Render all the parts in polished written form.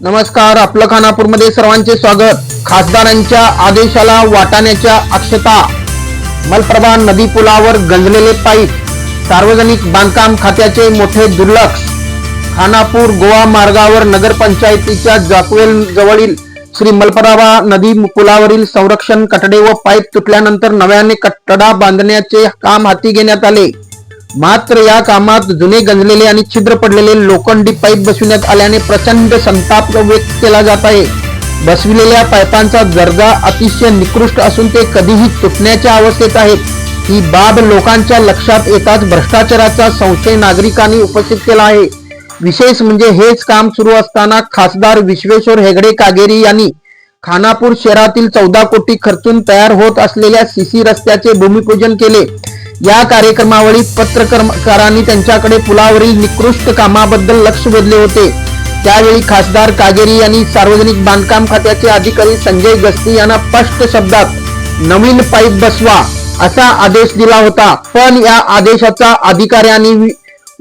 नमस्कार, आपलं खानापूरमध्ये सर्वांचे स्वागत। खासदारांच्या आदेशाला वाटाण्याच्या अक्षता, मलप्रभा नदी पुलावर गंजलेले पाईप, सार्वजनिक बांधकाम खात्याचे मोठे दुर्लक्ष। खानापूर गोवा मार्गावर नगरपंचायतीच्या जाकवेल जवळील श्री मलप्रभा नदी पुलावरील संरक्षण कठडे व पाईप तुटल्यानंतर नव्याने कठडा बांधण्याचे काम हाती घेण्यात आले। मात्र या कामात जुने गंजलेले आणि छिद्र पडलेले लोखंडी पाईप बसविण्यात आल्याने प्रचंड संताप व्यक्त केला जात आहे। बसविलेल्या पाईपांचा दर्जा अतिशय निकृष्ट असून ते कधीही तुटण्याच्या अवस्थेत आहेत। ही बाब लोकांच्या लक्षात येताच भ्रष्टाचाराचा संशय नागरिकांनी उपस्थित केला आहे। विशेष म्हणजे हेच काम सुरू असताना खासदार विश्वेश्वर हेगडे कागेरी यांनी खानापूर शहरातील 14 कोटी खर्चून तयार होत असलेल्या सीसी रस्त्याचे भूमिपूजन केले। या कार्यक्रमावळी पत्रकारांनी त्यांच्याकडे पुलावरील निकृष्ट कामाबद्दल लक्ष वेधले होते। त्यावेळी खासदार कागेरी यांनी सार्वजनिक बांधकाम खात्याचे अधिकारी संजय गस्ती यांना स्पष्ट शब्दात नवीन पाईप बसवा असा आदेश दिला होता, पण या आदेशाचा अधिकाऱ्यांनी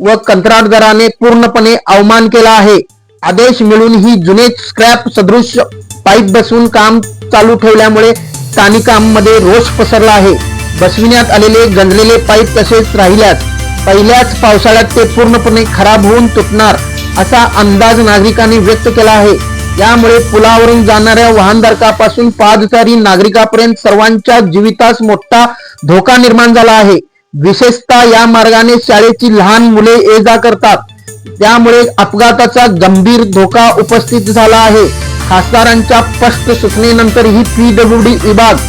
व कंत्राटदाराने पूर्णपणे अवमान केला आहे। आदेश मिळून ही जुने स्क्रॅप सदृश पाईप बसवून काम चालू ठेवल्यामुळे स्थानिकांमध्ये रोष पसरला आहे। बसविण्यात आलेले गंजलेले पाईप तसेच राहिल्यास पहिल्याच पावसाळ्यात ते पूर्णपणे खराब होऊन तुटणार असा अंदाज नागरिकांनी व्यक्त केला आहे। यामुळे पुलावरून जाणाऱ्या वाहनधारकापासून पादचारी नागरिकांपर्यंत सर्वांच्या जीवितास मोठा धोका निर्माण झाला आहे। विशेषतः या मार्गाने शाळेची लहान मुले ये जा करतात, त्यामुळे अपघाताचा गंभीर धोका उपस्थित झाला आहे। खासदारांच्या स्पष्ट सूचनेनंतर ही पीडब्ल्यूडी विभाग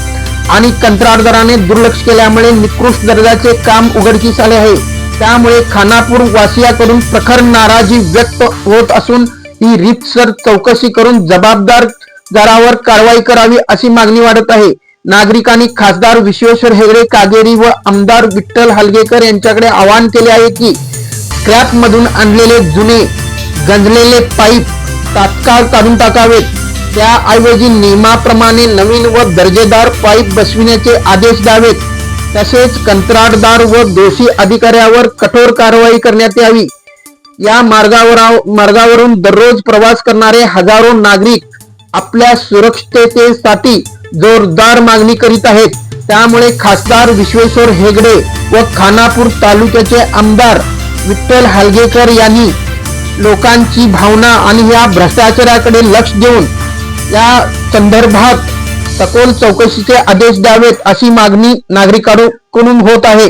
आणि कंत्राटदाराने दुर्लक्ष केल्यामुळे निकृष्ट दर्जाचे काम उघडकीस आले आहे। त्यामुळे खानापूर वासियांकडून प्रखर नाराजी व्यक्त होत असून ही रीतसर चौकशी करून जबाबदारावर कारवाई करावी अशी मागणी वाढत आहे। नागरिकांनी खासदार विश्वेश्वर हेगडे कागेरी व आमदार विठ्ठल हलगेकर यांच्याकडे आवाहन केले आहे की स्क्रॅप मधून आणलेले जुने गंजलेले पाईप तात्काळ काढून टाकावेत, त्याऐवजी नियमाप्रमाणे नवीन व दर्जेदार पाईप बसविण्याचे आदेश द्यावेत। तसेच कंत्राटदार व दोषी अधिकाऱ्यावर कठोर कारवाई करण्यात यावी। या मार्गावरून दररोज प्रवास करणारे हजारो नागरिक आपल्या सुरक्षिततेसाठी जोरदार मागणी करीत आहेत। त्यामुळे खासदार विश्वेश्वर हेगडे व खानापूर तालुक्याचे आमदार विठ्ठल हलगेकर यांनी लोकांची भावना आणि या भ्रष्टाचाराकडे लक्ष देऊन या संदर्भात सखोल चौकशीचे आदेश द्यावेत अशी मागणी नागरिकांकडून होत आहे।